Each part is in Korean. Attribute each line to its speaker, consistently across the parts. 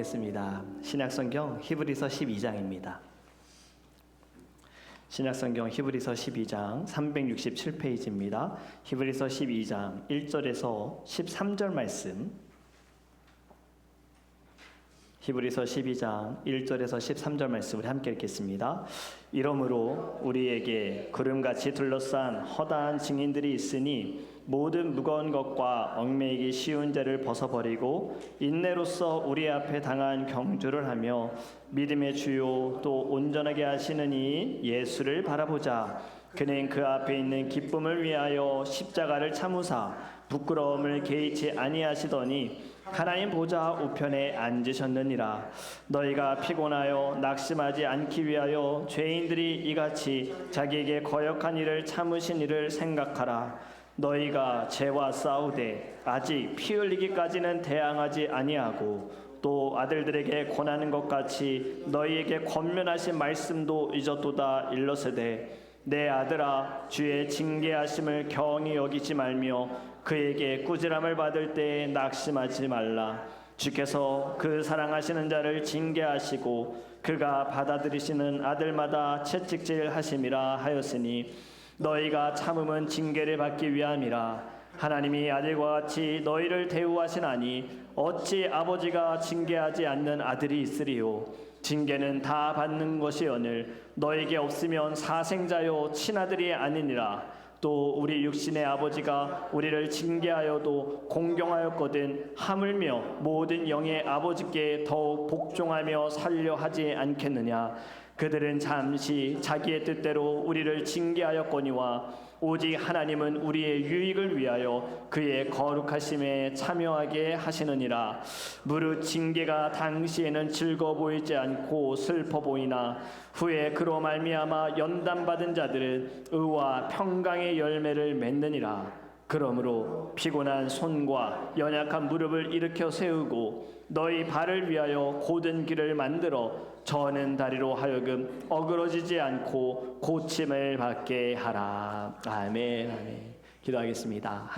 Speaker 1: 겠습니다. 신약성경 히브리서 12장입니다. 신약성경 히브리서 12장 367페이지입니다. 히브리서 12장 1절에서 13절 말씀. 히브리서 12장 1절에서 13절 말씀을 함께 읽겠습니다. 이러므로 우리에게 구름같이 둘러싼 허다한 증인들이 있으니 모든 무거운 것과 얽매이기 쉬운 죄를 벗어버리고 인내로써 우리 앞에 당한 경주를 하며 믿음의 주요 또 온전하게 하시는 이 예수를 바라보자. 그는 그 앞에 있는 기쁨을 위하여 십자가를 참으사 부끄러움을 개의치 아니하시더니 하나님 보좌 우편에 앉으셨느니라. 너희가 피곤하여 낙심하지 않기 위하여 죄인들이 이같이 자기에게 거역한 일을 참으신 일을 생각하라. 너희가 죄와 싸우되 아직 피 흘리기까지는 대항하지 아니하고 또 아들들에게 권하는 것 같이 너희에게 권면하신 말씀도 잊었도다. 일러스되 내 아들아, 주의 징계하심을 경히 여기지 말며 그에게 꾸지람을 받을 때에 낙심하지 말라. 주께서 그 사랑하시는 자를 징계하시고 그가 받아들이시는 아들마다 채찍질하심이라 하였으니 너희가 참음은 징계를 받기 위함이라. 하나님이 아들과 같이 너희를 대우하시나니 어찌 아버지가 징계하지 않는 아들이 있으리요. 징계는 다 받는 것이오늘 너에게 없으면 사생자요 친아들이 아니니라. 또 우리 육신의 아버지가 우리를 징계하여도 공경하였거든 하물며 모든 영의 아버지께 더욱 복종하며 살려 하지 않겠느냐. 그들은 잠시 자기의 뜻대로 우리를 징계하였거니와 오직 하나님은 우리의 유익을 위하여 그의 거룩하심에 참여하게 하시느니라. 무릇 징계가 당시에는 즐거워 보이지 않고 슬퍼 보이나 후에 그로 말미암아 연단받은 자들은 의와 평강의 열매를 맺느니라. 그러므로 피곤한 손과 연약한 무릎을 일으켜 세우고 너희 발을 위하여 곧은 길을 만들어 저는 다리로 하여금 어그러지지 않고 고침을 받게 하라. 아멘. 아멘. 기도하겠습니다.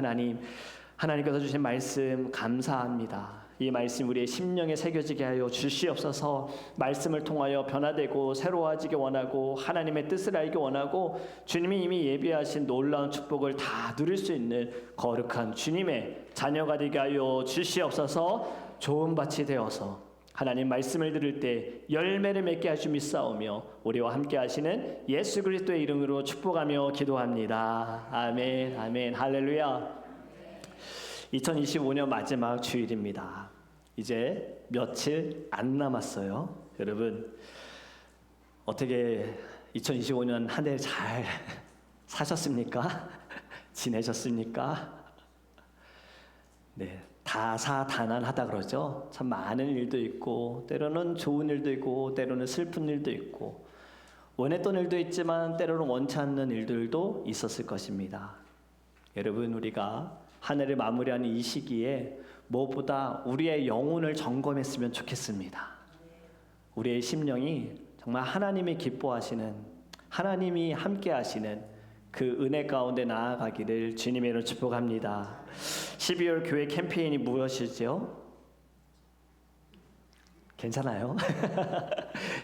Speaker 1: 하나님께서 주신 말씀 감사합니다. 이 말씀 우리의 심령에 새겨지게 하여 주시옵소서. 말씀을 통하여 변화되고 새로워지기 원하고 하나님의 뜻을 알기 원하고 주님이 이미 예비하신 놀라운 축복을 다 누릴 수 있는 거룩한 주님의 자녀가 되게 하여 주시옵소서. 좋은 밭이 되어서 하나님 말씀을 들을 때 열매를 맺게 하시 믿사오며 우리와 함께 하시는 예수 그리스도의 이름으로 축복하며 기도합니다. 아멘. 아멘. 할렐루야. 2025년 마지막 주일입니다. 이제 며칠 안 남았어요. 여러분 어떻게 2025년 한 해 잘 사셨습니까? 지내셨습니까? 네, 다사다난하다 그러죠. 참 많은 일도 있고 때로는 좋은 일도 있고 때로는 슬픈 일도 있고 원했던 일도 있지만 때로는 원치 않는 일들도 있었을 것입니다. 여러분 우리가 한 해를 마무리하는 이 시기에 무엇보다 우리의 영혼을 점검했으면 좋겠습니다. 우리의 심령이 정말 하나님이 기뻐하시는 하나님이 함께 하시는 그 은혜 가운데 나아가기를 주님의 이름으로 축복합니다. 12월 교회 캠페인이 무엇이죠? 괜찮아요?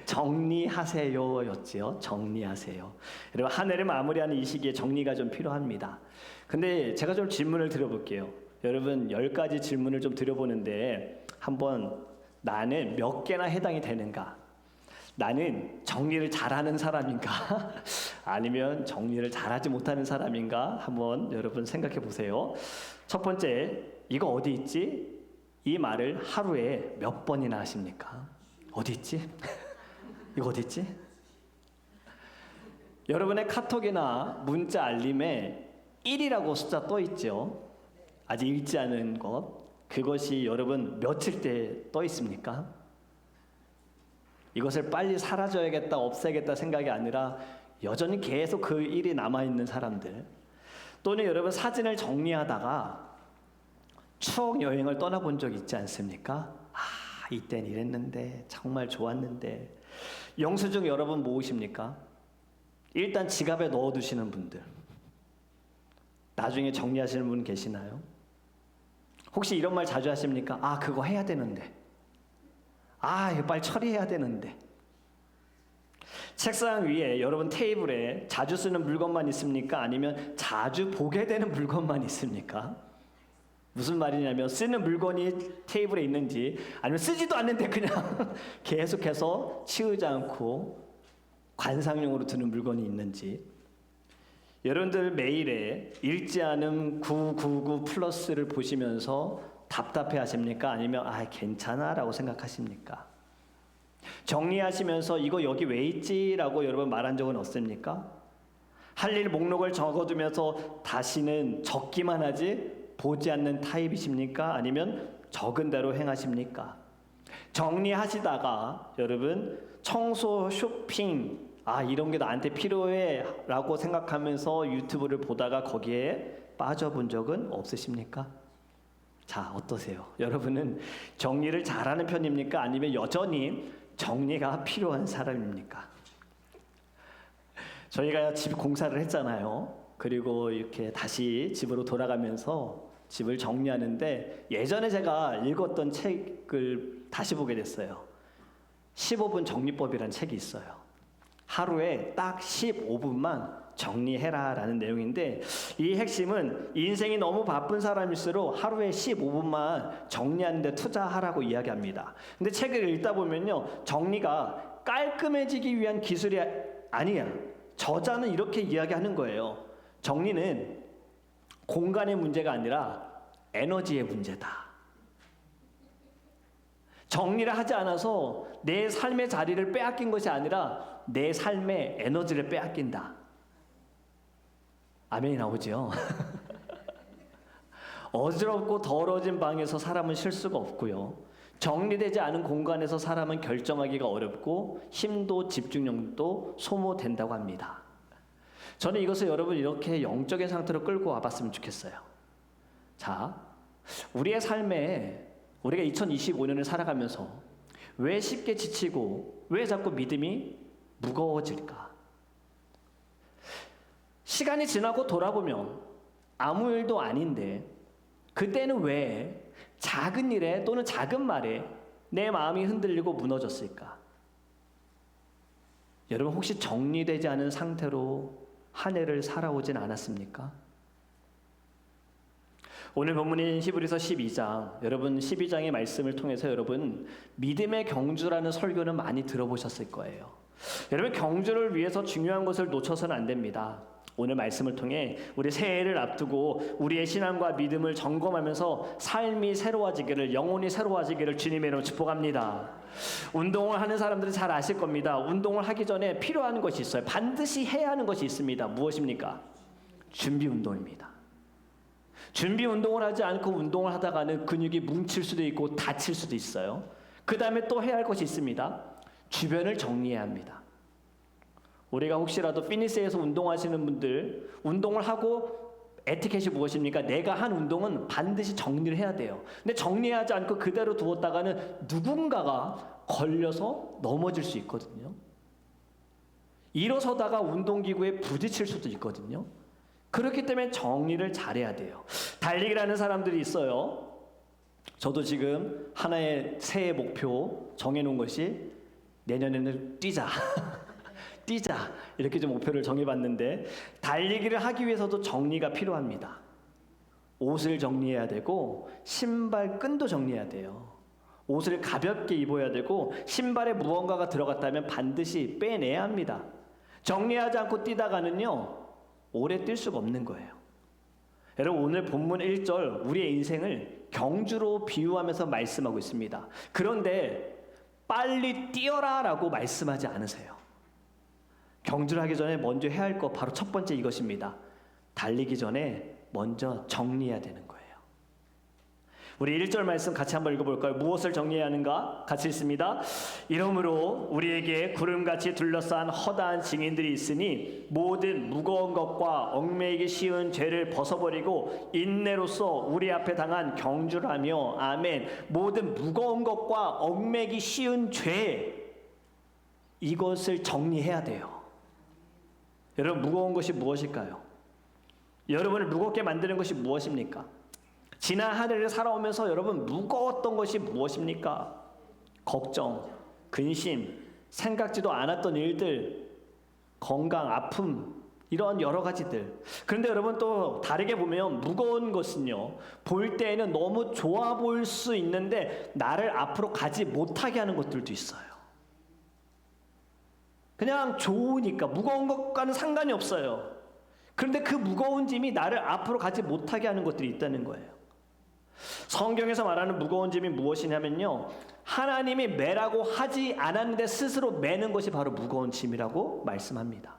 Speaker 1: 정리하세요 였지요. 정리하세요. 여러분 한 해를 마무리하는 이 시기에 정리가 좀 필요합니다. 근데 제가 좀 질문을 드려볼게요. 여러분 10가지 질문을 좀 드려보는데 한번 나는 몇 개나 해당이 되는가? 나는 정리를 잘하는 사람인가? 아니면 정리를 잘하지 못하는 사람인가? 한번 여러분 생각해 보세요. 첫 번째, 이거 어디 있지? 이 말을 하루에 몇 번이나 하십니까? 어디 있지? 이거 어디 있지? 여러분의 카톡이나 문자 알림에 1이라고 숫자 떠 있죠? 아직 읽지 않은 것. 그것이 여러분 며칠째 떠 있습니까? 이것을 빨리 사라져야겠다, 없애야겠다 생각이 아니라 여전히 계속 그 일이 남아있는 사람들. 또는 여러분 사진을 정리하다가 추억 여행을 떠나본 적 있지 않습니까? 이땐 이랬는데 정말 좋았는데. 영수증 여러분 모으십니까? 일단 지갑에 넣어두시는 분들. 나중에 정리하시는 분 계시나요? 혹시 이런 말 자주 하십니까? 그거 해야 되는데. 이거 빨리 처리해야 되는데. 책상 위에 여러분 테이블에 자주 쓰는 물건만 있습니까? 아니면 자주 보게 되는 물건만 있습니까? 무슨 말이냐면 쓰는 물건이 테이블에 있는지 아니면 쓰지도 않는데 그냥 계속해서 치우지 않고 관상용으로 두는 물건이 있는지. 여러분들 메일에 읽지 않은 999 플러스를 보시면서 답답해 하십니까? 아니면 괜찮아 라고 생각하십니까? 정리하시면서 이거 여기 왜 있지? 라고 여러분 말한 적은 없습니까? 할 일 목록을 적어두면서 다시는 적기만 하지 보지 않는 타입이십니까? 아니면 적은 대로 행하십니까? 정리하시다가 여러분 청소, 쇼핑 이런 게 나한테 필요해 라고 생각하면서 유튜브를 보다가 거기에 빠져본 적은 없으십니까? 자, 어떠세요? 여러분은 정리를 잘하는 편입니까? 아니면 여전히 정리가 필요한 사람입니까? 저희가 집 공사를 했잖아요. 그리고 이렇게 다시 집으로 돌아가면서 집을 정리하는데 예전에 제가 읽었던 책을 다시 보게 됐어요. 15분 정리법이라는 책이 있어요. 하루에 딱 15분만 정리해라 라는 내용인데 이 핵심은 인생이 너무 바쁜 사람일수록 하루에 15분만 정리하는 데 투자하라고 이야기합니다. 근데 책을 읽다 보면요, 정리가 깔끔해지기 위한 기술이 아니야. 저자는 이렇게 이야기하는 거예요. 정리는 공간의 문제가 아니라 에너지의 문제다. 정리를 하지 않아서 내 삶의 자리를 빼앗긴 것이 아니라 내 삶의 에너지를 빼앗긴다. 아멘이 나오죠? 어지럽고 더러워진 방에서 사람은 쉴 수가 없고요. 정리되지 않은 공간에서 사람은 결정하기가 어렵고 힘도 집중력도 소모된다고 합니다. 저는 이것을 여러분 이렇게 영적인 상태로 끌고 와봤으면 좋겠어요. 자, 우리의 삶에 우리가 2025년을 살아가면서 왜 쉽게 지치고 왜 자꾸 믿음이 무거워질까? 시간이 지나고 돌아보면 아무 일도 아닌데 그때는 왜 작은 일에 또는 작은 말에 내 마음이 흔들리고 무너졌을까? 여러분 혹시 정리되지 않은 상태로 한 해를 살아오진 않았습니까? 오늘 본문인 히브리서 12장, 여러분 12장의 말씀을 통해서 여러분 믿음의 경주라는 설교는 많이 들어보셨을 거예요. 여러분 경주를 위해서 중요한 것을 놓쳐서는 안 됩니다. 오늘 말씀을 통해 우리 새해를 앞두고 우리의 신앙과 믿음을 점검하면서 삶이 새로워지기를, 영혼이 새로워지기를 주님의 이름으로 축복합니다. 운동을 하는 사람들은 잘 아실 겁니다. 운동을 하기 전에 필요한 것이 있어요. 반드시 해야 하는 것이 있습니다. 무엇입니까? 준비 운동입니다. 준비 운동을 하지 않고 운동을 하다가는 근육이 뭉칠 수도 있고 다칠 수도 있어요. 그 다음에 또 해야 할 것이 있습니다. 주변을 정리해야 합니다. 우리가 혹시라도 피니스에서 운동하시는 분들, 운동을 하고 에티켓이 무엇입니까? 내가 한 운동은 반드시 정리를 해야 돼요. 근데 정리하지 않고 그대로 두었다가는 누군가가 걸려서 넘어질 수 있거든요. 일어서다가 운동기구에 부딪힐 수도 있거든요. 그렇기 때문에 정리를 잘해야 돼요. 달리기라는 사람들이 있어요. 저도 지금 하나의 새해 목표 정해놓은 것이 내년에는 뛰자. 뛰자. 이렇게 좀 목표를 정해봤는데 달리기를 하기 위해서도 정리가 필요합니다. 옷을 정리해야 되고 신발 끈도 정리해야 돼요. 옷을 가볍게 입어야 되고 신발에 무언가가 들어갔다면 반드시 빼내야 합니다. 정리하지 않고 뛰다가는요 오래 뛸 수가 없는 거예요. 여러분 오늘 본문 1절 우리의 인생을 경주로 비유하면서 말씀하고 있습니다. 그런데 빨리 뛰어라 라고 말씀하지 않으세요. 경주를 하기 전에 먼저 해야 할 거 바로 첫 번째 이것입니다. 달리기 전에 먼저 정리해야 되는 거예요. 우리 1절 말씀 같이 한번 읽어볼까요? 무엇을 정리해야 하는가? 같이 읽습니다. 이러므로 우리에게 구름같이 둘러싼 허다한 증인들이 있으니 모든 무거운 것과 얽매이기 쉬운 죄를 벗어버리고 인내로써 우리 앞에 당한 경주를 하며 아멘. 모든 무거운 것과 얽매이기 쉬운 죄 이것을 정리해야 돼요. 여러분 무거운 것이 무엇일까요? 여러분을 무겁게 만드는 것이 무엇입니까? 지난 한 해를 살아오면서 여러분 무거웠던 것이 무엇입니까? 걱정, 근심, 생각지도 않았던 일들, 건강, 아픔, 이런 여러 가지들. 그런데 여러분 또 다르게 보면 무거운 것은요, 볼 때에는 너무 좋아 보일 수 있는데 나를 앞으로 가지 못하게 하는 것들도 있어요. 그냥 좋으니까 무거운 것과는 상관이 없어요. 그런데 그 무거운 짐이 나를 앞으로 가지 못하게 하는 것들이 있다는 거예요. 성경에서 말하는 무거운 짐이 무엇이냐면요, 하나님이 매라고 하지 않았는데 스스로 매는 것이 바로 무거운 짐이라고 말씀합니다.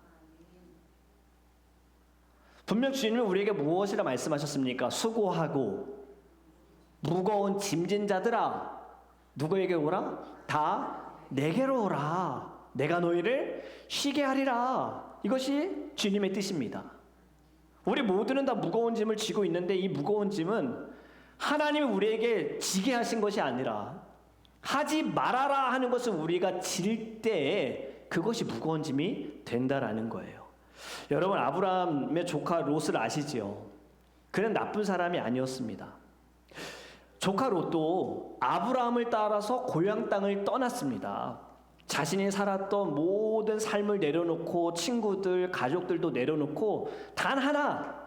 Speaker 1: 분명 주님은 우리에게 무엇이라 말씀하셨습니까? 수고하고 무거운 짐진 자들아, 누구에게 오라? 다 내게로 오라. 내가 너희를 쉬게 하리라. 이것이 주님의 뜻입니다. 우리 모두는 다 무거운 짐을 지고 있는데 이 무거운 짐은 하나님이 우리에게 지게 하신 것이 아니라 하지 말아라 하는 것을 우리가 질 때에 그것이 무거운 짐이 된다라는 거예요. 여러분, 아브라함의 조카 롯을 아시지요? 그는 나쁜 사람이 아니었습니다. 조카 롯도 아브라함을 따라서 고향 땅을 떠났습니다. 자신이 살았던 모든 삶을 내려놓고 친구들, 가족들도 내려놓고 단 하나,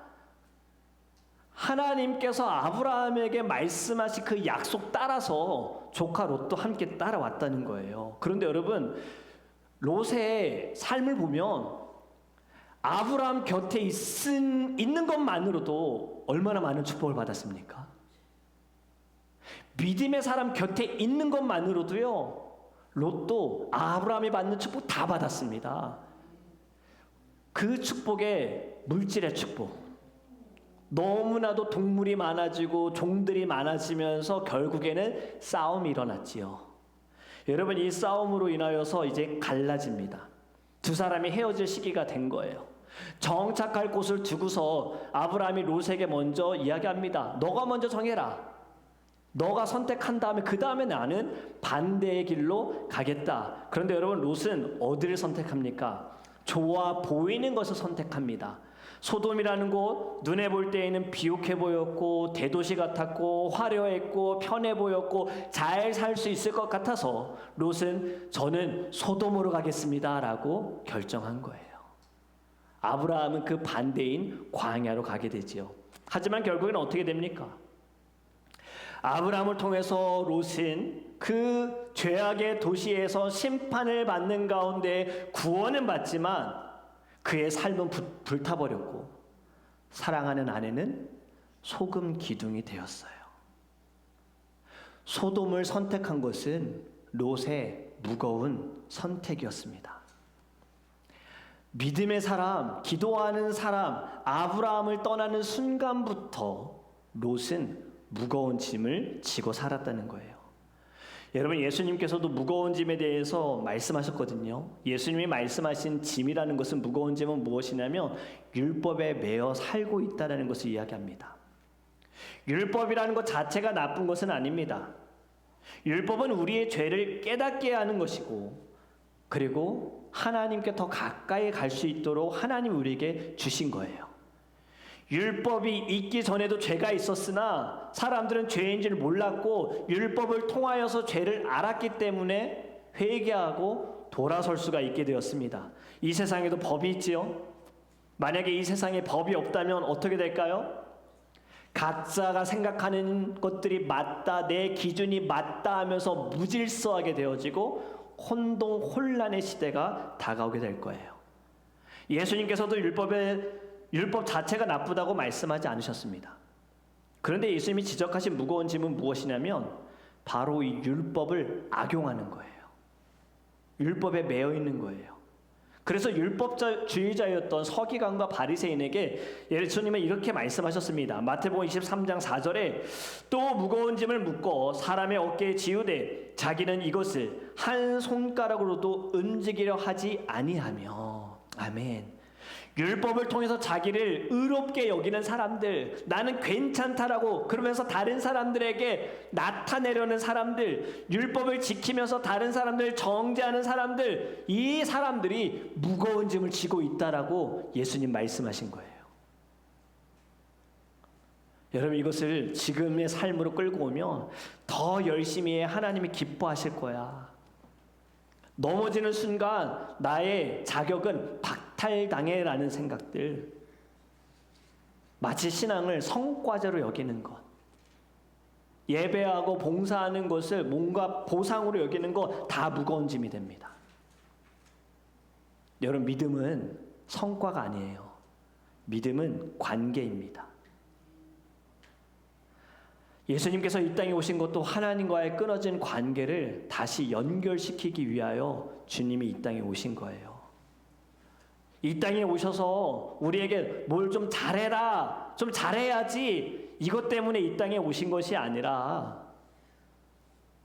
Speaker 1: 하나님께서 아브라함에게 말씀하신 그 약속 따라서 조카 롯도 함께 따라왔다는 거예요. 그런데 여러분, 롯의 삶을 보면 아브라함 곁에 있는 것만으로도 얼마나 많은 축복을 받았습니까? 믿음의 사람 곁에 있는 것만으로도요, 롯도 아브라함이 받는 축복 다 받았습니다. 그 축복의 물질의 축복, 너무나도 동물이 많아지고 종들이 많아지면서 결국에는 싸움이 일어났지요. 여러분, 이 싸움으로 인하여서 이제 갈라집니다. 두 사람이 헤어질 시기가 된 거예요. 정착할 곳을 두고서 아브라함이 롯에게 먼저 이야기합니다. 너가 먼저 정해라. 너가 선택한 다음에 그 다음에 나는 반대의 길로 가겠다. 그런데 여러분, 롯은 어디를 선택합니까? 좋아 보이는 것을 선택합니다. 소돔이라는 곳, 눈에 볼 때에는 비옥해 보였고 대도시 같았고 화려했고 편해 보였고 잘 살 수 있을 것 같아서 롯은 저는 소돔으로 가겠습니다 라고 결정한 거예요. 아브라함은 그 반대인 광야로 가게 되지요. 하지만 결국에는 어떻게 됩니까? 아브라함을 통해서 롯은 그 죄악의 도시에서 심판을 받는 가운데 구원은 받지만 그의 삶은 불타버렸고 사랑하는 아내는 소금 기둥이 되었어요. 소돔을 선택한 것은 롯의 무거운 선택이었습니다. 믿음의 사람, 기도하는 사람, 아브라함을 떠나는 순간부터 롯은 무거운 짐을 지고 살았다는 거예요. 여러분, 예수님께서도 무거운 짐에 대해서 말씀하셨거든요. 예수님이 말씀하신 짐이라는 것은, 무거운 짐은 무엇이냐면 율법에 매여 살고 있다는 것을 이야기합니다. 율법이라는 것 자체가 나쁜 것은 아닙니다. 율법은 우리의 죄를 깨닫게 하는 것이고, 그리고 하나님께 더 가까이 갈 수 있도록 하나님이 우리에게 주신 거예요. 율법이 있기 전에도 죄가 있었으나 사람들은 죄인지를 몰랐고 율법을 통하여서 죄를 알았기 때문에 회개하고 돌아설 수가 있게 되었습니다. 이 세상에도 법이 있지요. 만약에 이 세상에 법이 없다면 어떻게 될까요? 각자가 생각하는 것들이 맞다, 내 기준이 맞다 하면서 무질서하게 되어지고 혼돈의 시대가 다가오게 될 거예요. 예수님께서도 율법 자체가 나쁘다고 말씀하지 않으셨습니다. 그런데 예수님이 지적하신 무거운 짐은 무엇이냐면 바로 이 율법을 악용하는 거예요. 율법에 매여 있는 거예요. 그래서 율법주의자였던 서기관과 바리새인에게 예수님은 이렇게 말씀하셨습니다. 마태복음 23장 4절에 또 무거운 짐을 묶어 사람의 어깨에 지우되 자기는 이것을 한 손가락으로도 움직이려 하지 아니하며. 아멘. 율법을 통해서 자기를 의롭게 여기는 사람들, 나는 괜찮다라고 그러면서 다른 사람들에게 나타내려는 사람들, 율법을 지키면서 다른 사람들을 정죄하는 사람들, 이 사람들이 무거운 짐을 지고 있다라고 예수님 말씀하신 거예요. 여러분, 이것을 지금의 삶으로 끌고 오면 더 열심히 해 하나님이 기뻐하실 거야. 넘어지는 순간 나의 자격은 박탈당해라는 생각들, 마치 신앙을 성과제로 여기는 것, 예배하고 봉사하는 것을 뭔가 보상으로 여기는 것, 다 무거운 짐이 됩니다. 여러분, 믿음은 성과가 아니에요. 믿음은 관계입니다. 예수님께서 이 땅에 오신 것도 하나님과의 끊어진 관계를 다시 연결시키기 위하여 주님이 이 땅에 오신 거예요. 이 땅에 오셔서 우리에게 뭘 좀 잘해라, 좀 잘해야지, 이것 때문에 이 땅에 오신 것이 아니라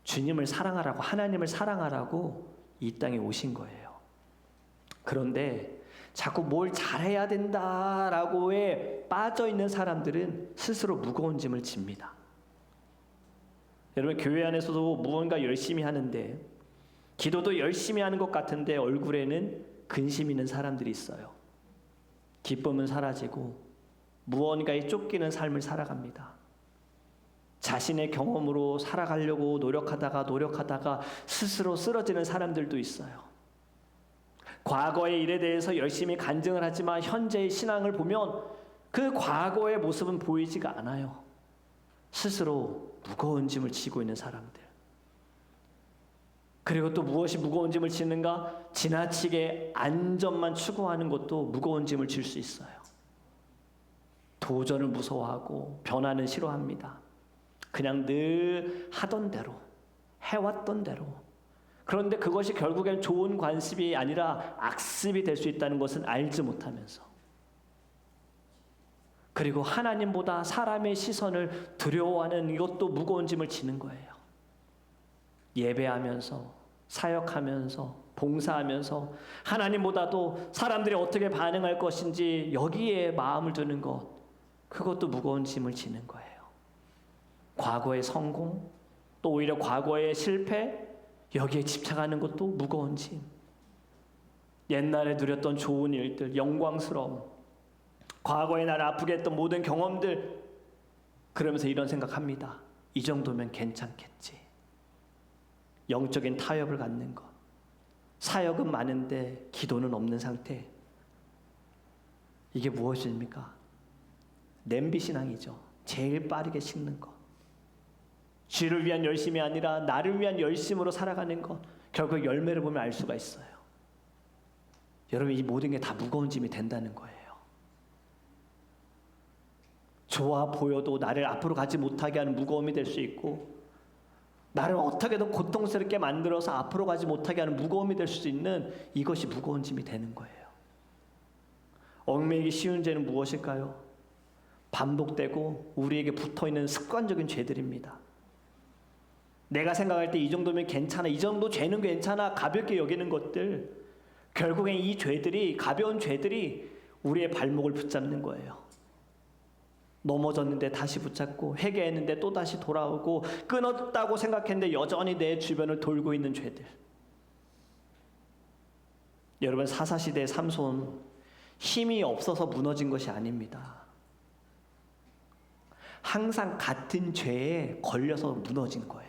Speaker 1: 주님을 사랑하라고, 하나님을 사랑하라고 이 땅에 오신 거예요. 그런데 자꾸 뭘 잘해야 된다라고에 빠져있는 사람들은 스스로 무거운 짐을 집니다. 여러분, 교회 안에서도 무언가 열심히 하는데, 기도도 열심히 하는 것 같은데 얼굴에는 근심 있는 사람들이 있어요. 기쁨은 사라지고 무언가에 쫓기는 삶을 살아갑니다. 자신의 경험으로 살아가려고 노력하다가 스스로 쓰러지는 사람들도 있어요. 과거의 일에 대해서 열심히 간증을 하지만 현재의 신앙을 보면 그 과거의 모습은 보이지가 않아요. 스스로 무거운 짐을 지고 있는 사람들. 그리고 또 무엇이 무거운 짐을 지는가? 지나치게 안전만 추구하는 것도 무거운 짐을 질 수 있어요. 도전을 무서워하고 변화는 싫어합니다. 그냥 늘 하던 대로, 해왔던 대로. 그런데 그것이 결국엔 좋은 관습이 아니라 악습이 될 수 있다는 것은 알지 못하면서, 그리고 하나님보다 사람의 시선을 두려워하는 이것도 무거운 짐을 지는 거예요. 예배하면서, 사역하면서, 봉사하면서 하나님보다도 사람들이 어떻게 반응할 것인지 여기에 마음을 두는 것, 그것도 무거운 짐을 지는 거예요. 과거의 성공, 또 오히려 과거의 실패, 여기에 집착하는 것도 무거운 짐. 옛날에 누렸던 좋은 일들, 영광스러움, 과거에 나를 아프게 했던 모든 경험들, 그러면서 이런 생각합니다. 이 정도면 괜찮겠지. 영적인 타협을 갖는 것. 사역은 많은데 기도는 없는 상태. 이게 무엇입니까? 냄비신앙이죠. 제일 빠르게 식는 것. 쥐를 위한 열심이 아니라 나를 위한 열심으로 살아가는 것. 결국 열매를 보면 알 수가 있어요. 여러분, 이 모든 게 다 무거운 짐이 된다는 거예요. 좋아 보여도 나를 앞으로 가지 못하게 하는 무거움이 될 수 있고, 나를 어떻게든 고통스럽게 만들어서 앞으로 가지 못하게 하는 무거움이 될 수 있는, 이것이 무거운 짐이 되는 거예요. 얽매이기 쉬운 죄는 무엇일까요? 반복되고 우리에게 붙어있는 습관적인 죄들입니다. 내가 생각할 때 이 정도면 괜찮아, 이 정도 죄는 괜찮아, 가볍게 여기는 것들, 결국엔 이 죄들이, 가벼운 죄들이 우리의 발목을 붙잡는 거예요. 넘어졌는데 다시 붙잡고, 회개했는데 또다시 돌아오고, 끊었다고 생각했는데 여전히 내 주변을 돌고 있는 죄들. 여러분, 사사시대의 삼손, 힘이 없어서 무너진 것이 아닙니다. 항상 같은 죄에 걸려서 무너진 거예요.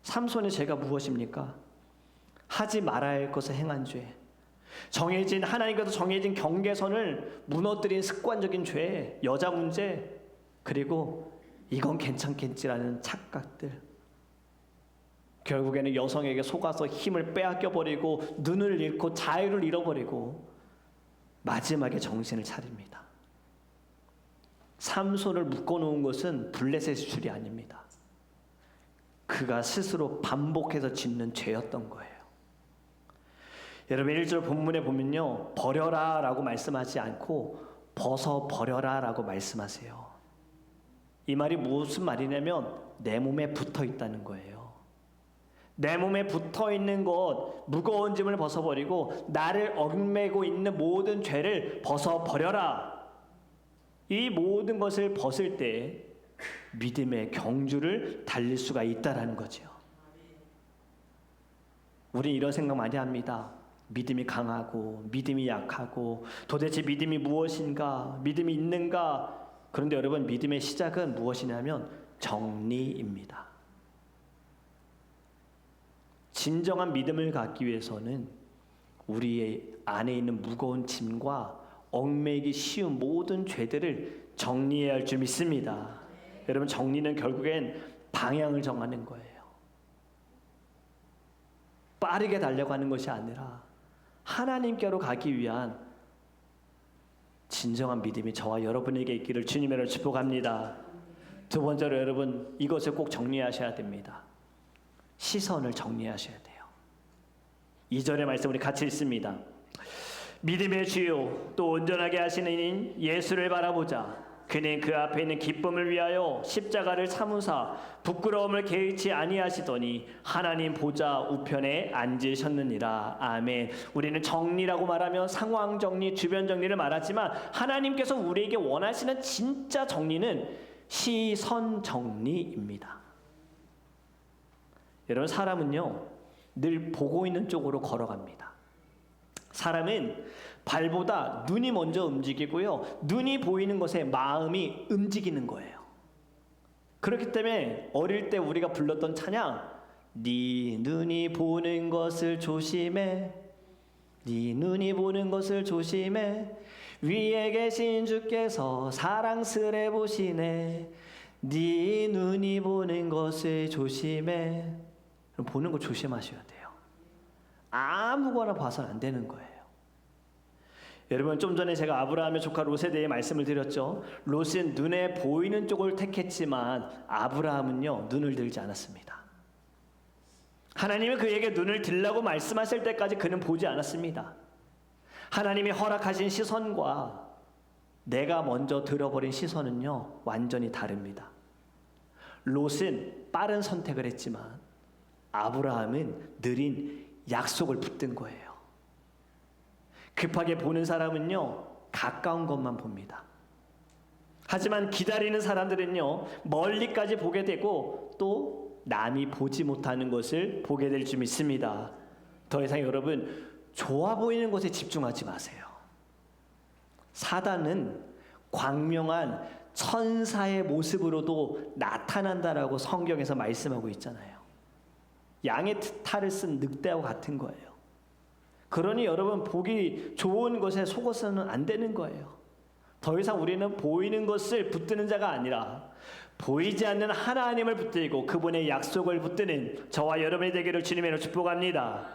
Speaker 1: 삼손의 죄가 무엇입니까? 하지 말아야 할 것을 행한 죄, 정해진, 하나님께서 정해진 경계선을 무너뜨린 습관적인 죄, 여자 문제, 그리고 이건 괜찮겠지라는 착각들. 결국에는 여성에게 속아서 힘을 빼앗겨버리고, 눈을 잃고 자유를 잃어버리고, 마지막에 정신을 차립니다. 삼손을 묶어놓은 것은 블레셋의 줄이 아닙니다. 그가 스스로 반복해서 짓는 죄였던 거예요. 여러분, 1절 본문에 보면요, 버려라 라고 말씀하지 않고 벗어버려라 라고 말씀하세요. 이 말이 무슨 말이냐면 내 몸에 붙어 있다는 거예요. 내 몸에 붙어 있는 것, 무거운 짐을 벗어버리고 나를 얽매고 있는 모든 죄를 벗어버려라. 이 모든 것을 벗을 때 믿음의 경주를 달릴 수가 있다라는 거죠. 우리 이런 생각 많이 합니다. 믿음이 강하고 믿음이 약하고 도대체 믿음이 무엇인가, 믿음이 있는가, 그런데 여러분, 믿음의 시작은 무엇이냐면 정리입니다. 진정한 믿음을 갖기 위해서는 우리의 안에 있는 무거운 짐과 얽매이기 쉬운 모든 죄들을 정리해야 할 줄 믿습니다. 여러분, 정리는 결국엔 방향을 정하는 거예요. 빠르게 달려가는 것이 아니라 하나님께로 가기 위한 진정한 믿음이 저와 여러분에게 있기를 주님으로 축복합니다. 두 번째로 여러분, 이것을 꼭 정리하셔야 됩니다. 시선을 정리하셔야 돼요. 2절의 말씀 우리 같이 읽습니다. 믿음의 주요 또 온전하게 하시는 이인 예수를 바라보자. 그는 그 앞에 있는 기쁨을 위하여 십자가를 참으사 부끄러움을 개의치 아니하시더니 하나님 보좌 우편에 앉으셨느니라. 아멘. 우리는 정리라고 말하면 상황 정리, 주변 정리를 말하지만 하나님께서 우리에게 원하시는 진짜 정리는 시선 정리입니다. 여러분, 사람은요 늘 보고 있는 쪽으로 걸어갑니다. 사람은 발보다 눈이 먼저 움직이고요, 눈이 보이는 것에 마음이 움직이는 거예요. 그렇기 때문에 어릴 때 우리가 불렀던 찬양, 네 눈이 보는 것을 조심해, 네 눈이 보는 것을 조심해, 위에 계신 주께서 사랑스레 보시네, 네 눈이 보는 것을 조심해. 보는 거 조심하셔야 돼요. 아무거나 봐서는 안 되는 거예요. 여러분, 좀 전에 제가 아브라함의 조카 롯에 대해 말씀을 드렸죠. 롯은 눈에 보이는 쪽을 택했지만 아브라함은요 눈을 들지 않았습니다. 하나님은 그에게 눈을 들라고 말씀하실 때까지 그는 보지 않았습니다. 하나님이 허락하신 시선과 내가 먼저 들어버린 시선은요 완전히 다릅니다. 롯은 빠른 선택을 했지만 아브라함은 느린 약속을 붙든 거예요. 급하게 보는 사람은요 가까운 것만 봅니다. 하지만 기다리는 사람들은요 멀리까지 보게 되고 또 남이 보지 못하는 것을 보게 될 줄 믿습니다. 더 이상 여러분, 좋아 보이는 것에 집중하지 마세요. 사단은 광명한 천사의 모습으로도 나타난다라고 성경에서 말씀하고 있잖아요. 양의 탈을 쓴 늑대와 같은 거예요. 그러니 여러분, 보기 좋은 것에 속어서는 안 되는 거예요. 더 이상 우리는 보이는 것을 붙드는 자가 아니라 보이지 않는 하나님을 붙들고 그분의 약속을 붙드는 저와 여러분이 되기를 주님으로 축복합니다.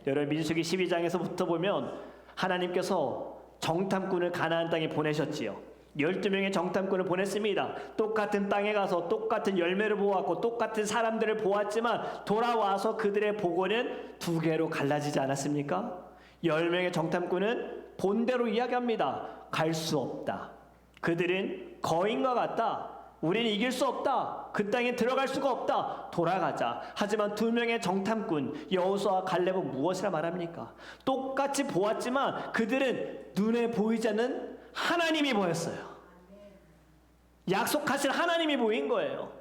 Speaker 1: 여러분, 민수기 12장에서부터 보면 하나님께서 정탐꾼을 가나안 땅에 보내셨지요. 12명의 정탐꾼을 보냈습니다. 똑같은 땅에 가서 똑같은 열매를 보았고 똑같은 사람들을 보았지만 돌아와서 그들의 보고는 두 개로 갈라지지 않았습니까? 10명의 정탐꾼은 본대로 이야기합니다. 갈 수 없다. 그들은 거인과 같다. 우리는 이길 수 없다. 그 땅에 들어갈 수가 없다. 돌아가자. 하지만 2명의 정탐꾼 여호수아와 갈렙은 무엇이라 말합니까? 똑같이 보았지만 그들은 눈에 보이지 않는 하나님이 보였어요. 약속하신 하나님이 보인 거예요.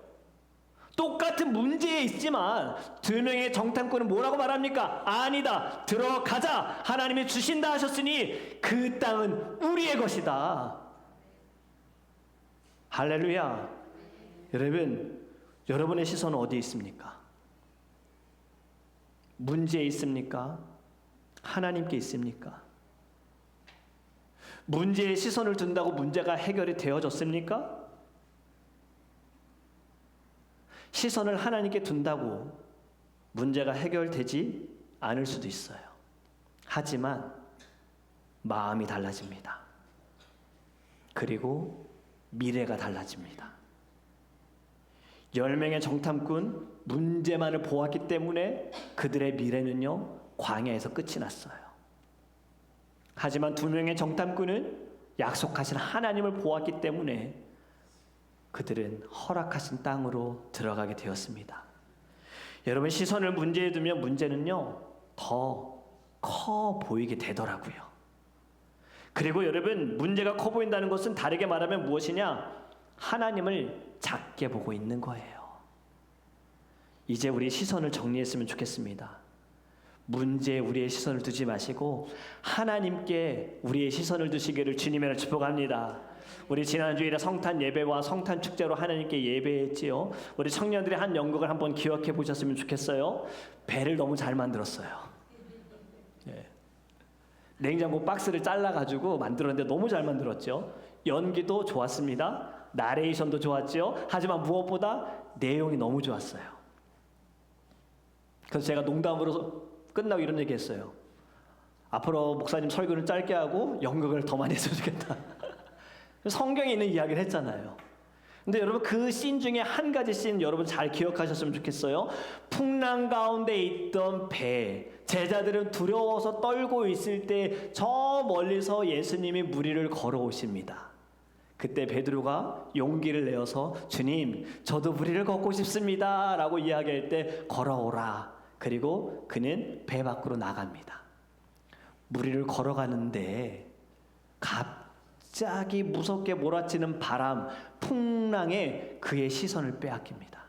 Speaker 1: 똑같은 문제에 있지만 2명의 정탐꾼은 뭐라고 말합니까? 아니다. 들어가자. 하나님이 주신다 하셨으니 그 땅은 우리의 것이다. 할렐루야. 여러분, 여러분의 시선은 어디에 있습니까? 문제에 있습니까? 하나님께 있습니까? 문제에 시선을 둔다고 문제가 해결이 되어졌습니까? 시선을 하나님께 둔다고 문제가 해결되지 않을 수도 있어요. 하지만 마음이 달라집니다. 그리고 미래가 달라집니다. 10명의 정탐꾼 문제만을 보았기 때문에 그들의 미래는요 광야에서 끝이 났어요. 하지만 2명의 정탐꾼은 약속하신 하나님을 보았기 때문에 그들은 허락하신 땅으로 들어가게 되었습니다. 여러분, 시선을 문제에 두면 문제는요 더 커 보이게 되더라고요. 그리고 여러분, 문제가 커 보인다는 것은 다르게 말하면 무엇이냐? 하나님을 작게 보고 있는 거예요. 이제 우리 시선을 정리했으면 좋겠습니다. 문제에 우리의 시선을 두지 마시고 하나님께 우리의 시선을 두시기를 주님으로 축복합니다. 우리 지난주일에 성탄 예배와 성탄 축제로 하나님께 예배했지요. 우리 청년들이 한 연극을 한번 기억해 보셨으면 좋겠어요. 배를 너무 잘 만들었어요. 예. 냉장고 박스를 잘라가지고 만들었는데 너무 잘 만들었죠. 연기도 좋았습니다. 나레이션도 좋았죠. 하지만 무엇보다 내용이 너무 좋았어요. 그래서 제가 농담으로 끝나고 이런 얘기 했어요. 앞으로 목사님 설교를 짧게 하고 연극을 더 많이 했으면 좋겠다. 성경에 있는 이야기를 했잖아요. 근데 여러분 그 씬 중에 한 가지 씬 여러분 잘 기억하셨으면 좋겠어요. 풍랑 가운데 있던 배, 제자들은 두려워서 떨고 있을 때 저 멀리서 예수님이 무리를 걸어오십니다. 그때 베드로가 용기를 내어서 주님 저도 무리를 걷고 싶습니다 라고 이야기할 때 걸어오라. 그리고 그는 배 밖으로 나갑니다. 무리를 걸어가는데 갑자기 무섭게 몰아치는 바람, 풍랑에 그의 시선을 빼앗깁니다.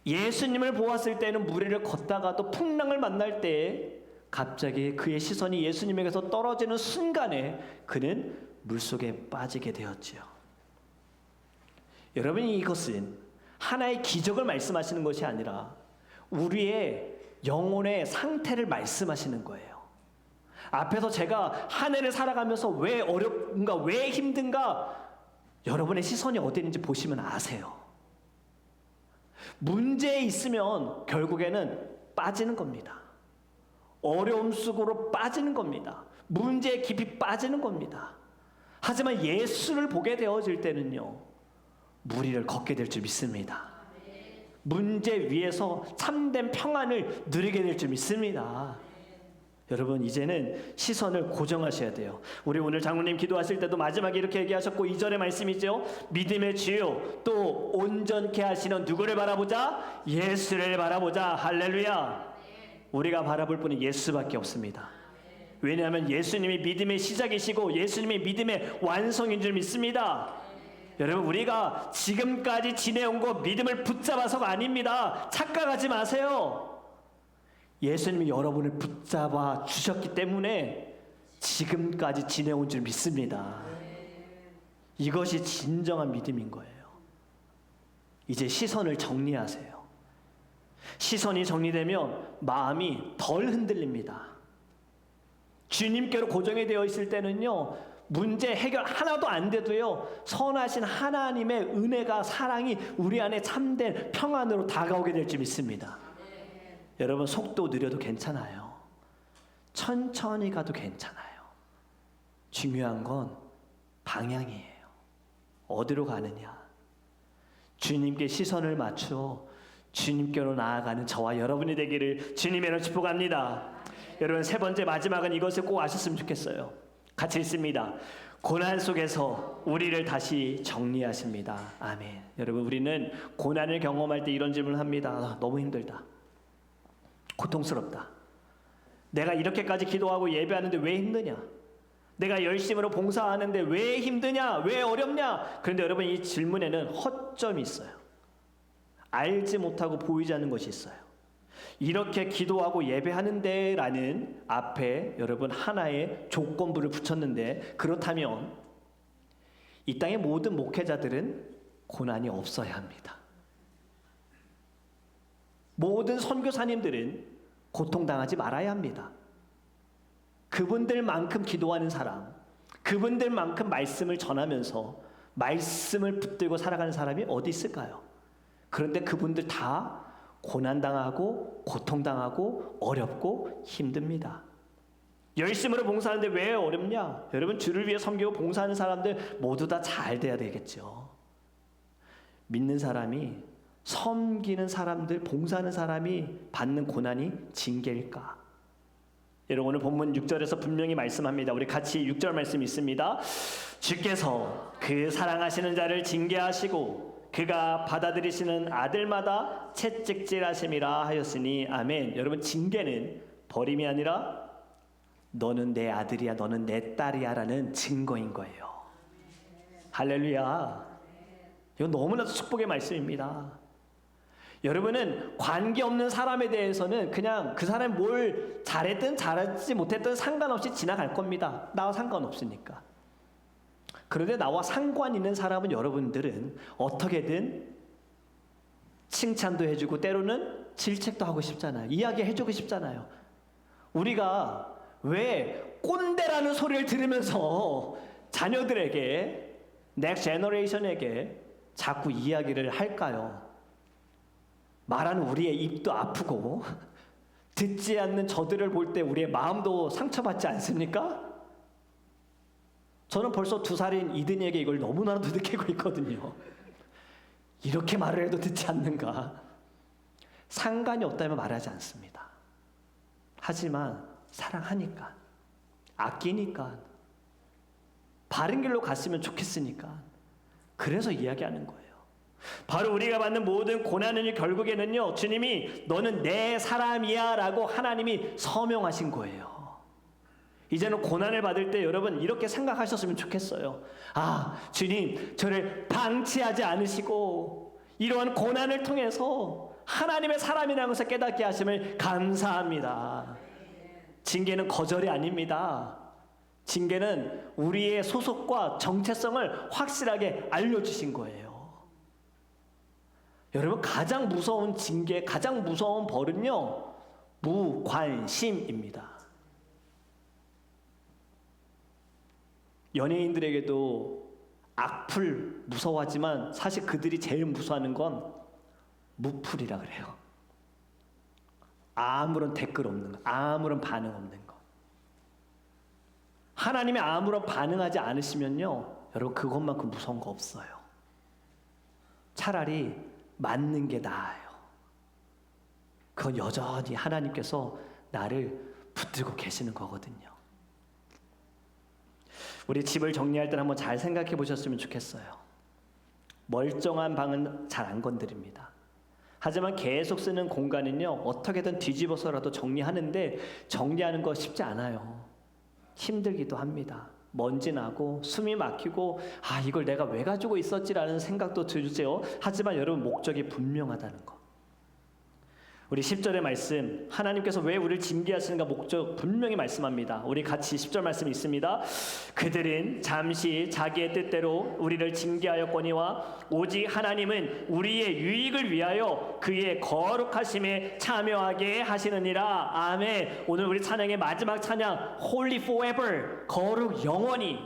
Speaker 1: 예수님을 보았을 때는 무리를 걷다가도 풍랑을 만날 때 갑자기 그의 시선이 예수님에게서 떨어지는 순간에 그는 물속에 빠지게 되었지요. 여러분 이것은 하나의 기적을 말씀하시는 것이 아니라 우리의 영혼의 상태를 말씀하시는 거예요. 앞에서 제가 한 해를 살아가면서 왜 어렵은가, 왜 힘든가 여러분의 시선이 어디 있는지 보시면 아세요. 문제에 있으면 결국에는 빠지는 겁니다. 어려움 속으로 빠지는 겁니다. 문제에 깊이 빠지는 겁니다. 하지만 예수를 보게 되어질 때는요, 무리를 걷게 될 줄 믿습니다. 문제 위에서 참된 평안을 누리게 될 줄 믿습니다. 여러분 이제는 시선을 고정하셔야 돼요. 우리 오늘 장로님 기도하실 때도 마지막에 이렇게 얘기하셨고 2절의 말씀이죠. 믿음의 주요 또 온전케 하시는 누구를 바라보자? 예수를 바라보자. 할렐루야. 우리가 바라볼 분은 예수밖에 없습니다. 왜냐하면 예수님이 믿음의 시작이시고 예수님이 믿음의 완성인 줄 믿습니다. 여러분 우리가 지금까지 지내온 거 믿음을 붙잡아서가 아닙니다. 착각하지 마세요. 예수님이 여러분을 붙잡아 주셨기 때문에 지금까지 지내온 줄 믿습니다. 이것이 진정한 믿음인 거예요. 이제 시선을 정리하세요. 시선이 정리되면 마음이 덜 흔들립니다. 주님께로 고정이 되어 있을 때는요, 문제 해결 하나도 안 돼도요, 선하신 하나님의 은혜가, 사랑이 우리 안에 참된 평안으로 다가오게 될 줄 믿습니다. 여러분 속도 느려도 괜찮아요. 천천히 가도 괜찮아요. 중요한 건 방향이에요. 어디로 가느냐. 주님께 시선을 맞춰 주님께로 나아가는 저와 여러분이 되기를 주님의 이름으로 축복합니다. 여러분 세 번째 마지막은 이것을 꼭 아셨으면 좋겠어요. 같이 읽습니다. 고난 속에서 우리를 다시 정리하십니다. 아멘. 여러분 우리는 고난을 경험할 때 이런 질문을 합니다. 너무 힘들다. 고통스럽다. 내가 이렇게까지 기도하고 예배하는데 왜 힘드냐? 내가 열심으로 봉사하는데 왜 힘드냐? 왜 어렵냐? 그런데 여러분 이 질문에는 허점이 있어요. 알지 못하고 보이지 않는 것이 있어요. 이렇게 기도하고 예배하는데 라는 앞에 여러분 하나의 조건부를 붙였는데, 그렇다면 이 땅의 모든 목회자들은 고난이 없어야 합니다. 모든 선교사님들은 고통당하지 말아야 합니다. 그분들만큼 기도하는 사람, 그분들만큼 말씀을 전하면서 말씀을 붙들고 살아가는 사람이 어디 있을까요? 그런데 그분들 다 고난당하고 고통당하고 어렵고 힘듭니다. 열심으로 봉사하는데 왜 어렵냐? 여러분 주를 위해 섬기고 봉사하는 사람들 모두 다 잘 돼야 되겠죠. 믿는 사람이, 섬기는 사람들, 봉사하는 사람이 받는 고난이 징계일까? 여러분 오늘 본문 6절에서 분명히 말씀합니다. 우리 같이 6절 말씀 있습니다. 주께서 그 사랑하시는 자를 징계하시고 그가 받아들이시는 아들마다 채찍질하심이라 하였으니 아멘. 여러분 징계는 버림이 아니라 너는 내 아들이야, 너는 내 딸이야 라는 증거인 거예요. 할렐루야. 이건 너무나도 축복의 말씀입니다. 여러분은 관계없는 사람에 대해서는 그냥 그 사람이 뭘 잘했든 잘하지 못했든 상관없이 지나갈 겁니다. 나와 상관없으니까. 그런데 나와 상관 있는 사람은 여러분들은 어떻게든 칭찬도 해주고 때로는 질책도 하고 싶잖아요. 이야기해주고 싶잖아요. 우리가 왜 꼰대라는 소리를 들으면서 자녀들에게, 넥스트 제너레이션에게 자꾸 이야기를 할까요? 말하는 우리의 입도 아프고 듣지 않는 저들을 볼 때 우리의 마음도 상처받지 않습니까? 저는 벌써 2살인 이든이에게 이걸 너무나도 느끼고 있거든요. 이렇게 말을 해도 듣지 않는가? 상관이 없다면 말하지 않습니다. 하지만 사랑하니까, 아끼니까, 바른 길로 갔으면 좋겠으니까 그래서 이야기하는 거예요. 바로 우리가 받는 모든 고난은 결국에는요, 주님이 너는 내 사람이야 라고 하나님이 서명하신 거예요. 이제는 고난을 받을 때 여러분 이렇게 생각하셨으면 좋겠어요. 아, 주님 저를 방치하지 않으시고 이러한 고난을 통해서 하나님의 사람이라는 것을 깨닫게 하심을 감사합니다. 징계는 거절이 아닙니다. 징계는 우리의 소속과 정체성을 확실하게 알려주신 거예요. 여러분 가장 무서운 징계, 가장 무서운 벌은요, 무관심입니다. 연예인들에게도 악플 무서워하지만 사실 그들이 제일 무서워하는 건 무플이라 그래요. 아무런 댓글 없는 거, 아무런 반응 없는 거. 하나님이 아무런 반응하지 않으시면요, 여러분 그것만큼 무서운 거 없어요. 차라리 맞는 게 나아요. 그건 여전히 하나님께서 나를 붙들고 계시는 거거든요. 우리 집을 정리할 때 한번 잘 생각해 보셨으면 좋겠어요. 멀쩡한 방은 잘 안 건드립니다. 하지만 계속 쓰는 공간은요, 어떻게든 뒤집어서라도 정리하는데 정리하는 거 쉽지 않아요. 힘들기도 합니다. 먼지 나고 숨이 막히고 아, 이걸 내가 왜 가지고 있었지라는 생각도 들죠. 하지만 여러분 목적이 분명하다는 거. 우리 10절의 말씀, 하나님께서 왜 우리를 징계하시는가 목적 분명히 말씀합니다. 우리 같이 10절 말씀이 있습니다. 그들은 잠시 자기의 뜻대로 우리를 징계하였거니와 오직 하나님은 우리의 유익을 위하여 그의 거룩하심에 참여하게 하시느니라. 아멘. 오늘 우리 찬양의 마지막 찬양 Holy Forever, 거룩 영원히.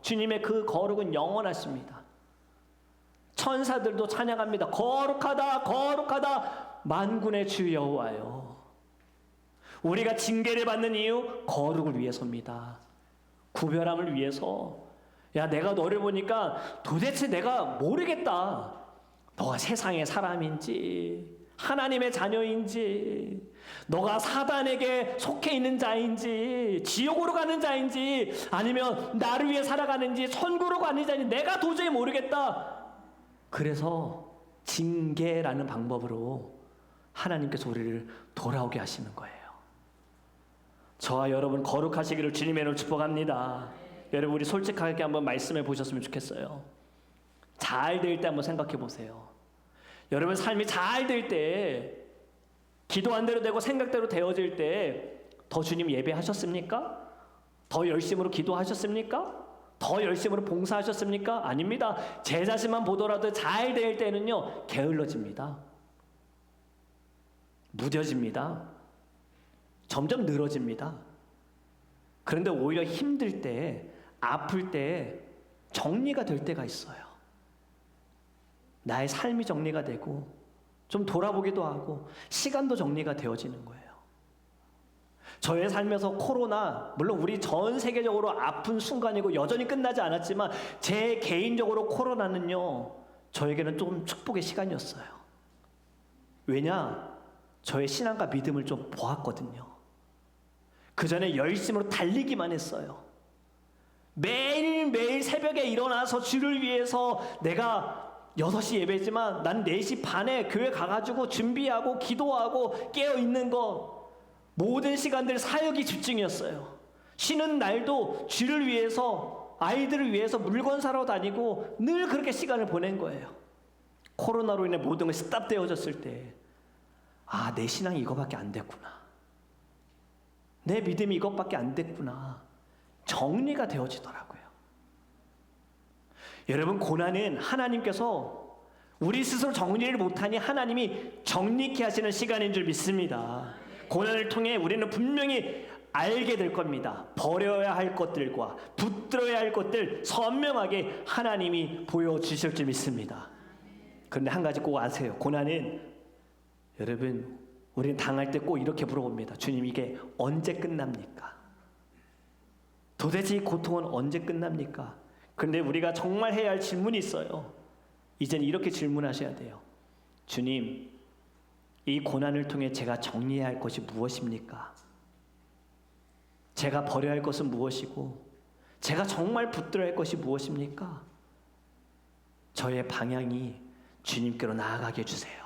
Speaker 1: 주님의 그 거룩은 영원하십니다. 천사들도 찬양합니다. 거룩하다, 거룩하다, 만군의 주 여호와요. 우리가 징계를 받는 이유 거룩을 위해서입니다. 구별함을 위해서. 야, 내가 너를 보니까 도대체 내가 모르겠다. 너가 세상의 사람인지 하나님의 자녀인지 너가 사단에게 속해 있는 자인지 지옥으로 가는 자인지 아니면 나를 위해 살아가는지 천국으로 가는 자인지 내가 도저히 모르겠다. 그래서 징계라는 방법으로 하나님께서 우리를 돌아오게 하시는 거예요. 저와 여러분 거룩하시기를 주님의 이름으로 축복합니다. 여러분 우리 솔직하게 한번 말씀해 보셨으면 좋겠어요. 잘 될 때 한번 생각해 보세요. 여러분 삶이 잘 될 때, 기도한 대로 되고 생각대로 되어질 때 더 주님 예배하셨습니까? 더 열심으로 기도하셨습니까? 더 열심으로 봉사하셨습니까? 아닙니다. 제 자신만 보더라도 잘 될 때는요, 게을러집니다. 무뎌집니다. 점점 늘어집니다. 그런데 오히려 힘들 때, 아플 때 정리가 될 때가 있어요. 나의 삶이 정리가 되고 좀 돌아보기도 하고 시간도 정리가 되어지는 거예요. 저의 삶에서 코로나, 물론 우리 전 세계적으로 아픈 순간이고 여전히 끝나지 않았지만 제 개인적으로 코로나는요, 저에게는 좀 축복의 시간이었어요. 왜냐? 저의 신앙과 믿음을 좀 보았거든요. 그 전에 열심으로 달리기만 했어요. 매일매일 새벽에 일어나서 주를 위해서 내가 6시 예배지만 난 4시 반에 교회 가가지고 준비하고 기도하고 깨어있는 거, 모든 시간들 사역이 집중이었어요. 쉬는 날도 주를 위해서, 아이들을 위해서 물건 사러 다니고 늘 그렇게 시간을 보낸 거예요. 코로나로 인해 모든 것이 스탑되어졌을 때, 아, 내 신앙이 이거밖에 안 됐구나. 내 믿음이 이것밖에 안 됐구나. 정리가 되어지더라고요. 여러분, 고난은 하나님께서 우리 스스로 정리를 못하니 하나님이 정리케 하시는 시간인 줄 믿습니다. 고난을 통해 우리는 분명히 알게 될 겁니다. 버려야 할 것들과 붙들어야 할 것들 선명하게 하나님이 보여주실 줄 믿습니다. 그런데 한 가지 꼭 아세요. 고난은, 여러분, 우리는 당할 때 꼭 이렇게 물어봅니다. 주님, 이게 언제 끝납니까? 도대체 이 고통은 언제 끝납니까? 그런데 우리가 정말 해야 할 질문이 있어요. 이제는 이렇게 질문하셔야 돼요. 주님, 이 고난을 통해 제가 정리해야 할 것이 무엇입니까? 제가 버려야 할 것은 무엇이고 제가 정말 붙들어야 할 것이 무엇입니까? 저의 방향이 주님께로 나아가게 해주세요.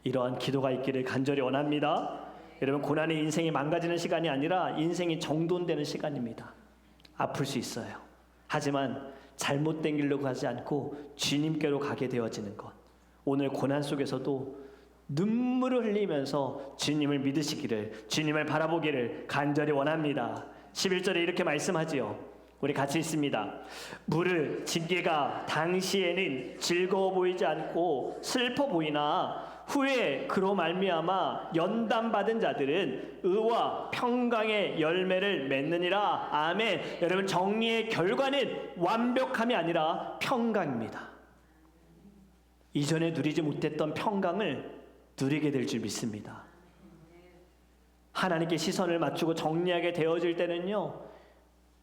Speaker 1: 이러한 기도가 있기를 간절히 원합니다. 여러분, 고난의 인생이 망가지는 시간이 아니라 인생이 정돈되는 시간입니다. 아플 수 있어요. 하지만 잘못된 길로 가지 않고 주님께로 가게 되어지는 것, 오늘 고난 속에서도 눈물을 흘리면서 주님을 믿으시기를, 주님을 바라보기를 간절히 원합니다. 11절에 이렇게 말씀하지요. 우리 같이 읽습니다. 무릇 징계가 당시에는 즐거워 보이지 않고 슬퍼 보이나 후에 그로 말미암아 연단받은 자들은 의와 평강의 열매를 맺느니라. 아멘. 여러분, 정리의 결과는 완벽함이 아니라 평강입니다. 이전에 누리지 못했던 평강을 누리게 될 줄 믿습니다. 하나님께 시선을 맞추고 정리하게 되어질 때는요,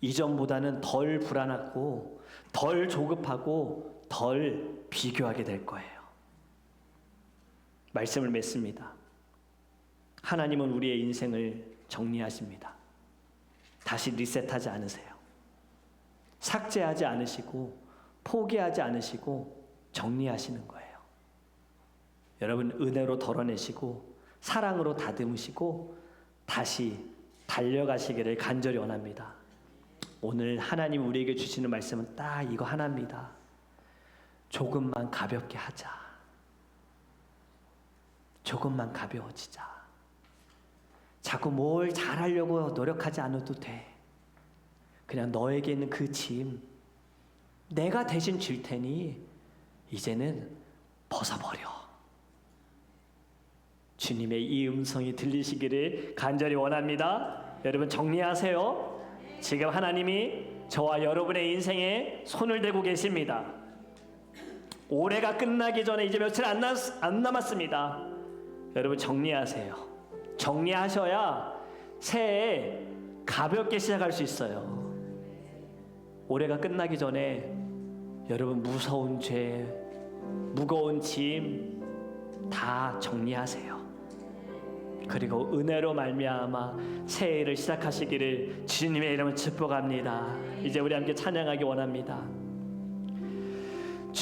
Speaker 1: 이전보다는 덜 불안하고 덜 조급하고 덜 비교하게 될 거예요. 말씀을 맺습니다. 하나님은 우리의 인생을 정리하십니다. 다시 리셋하지 않으세요. 삭제하지 않으시고 포기하지 않으시고 정리하시는 거예요. 여러분, 은혜로 덜어내시고 사랑으로 다듬으시고 다시 달려가시기를 간절히 원합니다. 오늘 하나님 우리에게 주시는 말씀은 딱 이거 하나입니다. 조금만 가볍게 하자. 조금만 가벼워지자. 자꾸 뭘 잘하려고 노력하지 않아도 돼. 그냥 너에게 있는 그 짐 내가 대신 질 테니 이제는 벗어버려. 주님의 이 음성이 들리시기를 간절히 원합니다. 여러분, 정리하세요. 지금 하나님이 저와 여러분의 인생에 손을 대고 계십니다. 올해가 끝나기 전에 이제 며칠 안 남았습니다. 여러분, 정리하세요. 정리하셔야 새해에 가볍게 시작할 수 있어요. 올해가 끝나기 전에 여러분, 무서운 죄, 무거운 짐 다 정리하세요. 그리고 은혜로 말미암아 새해를 시작하시기를 주님의 이름으로 축복합니다. 이제 우리 함께 찬양하기 원합니다.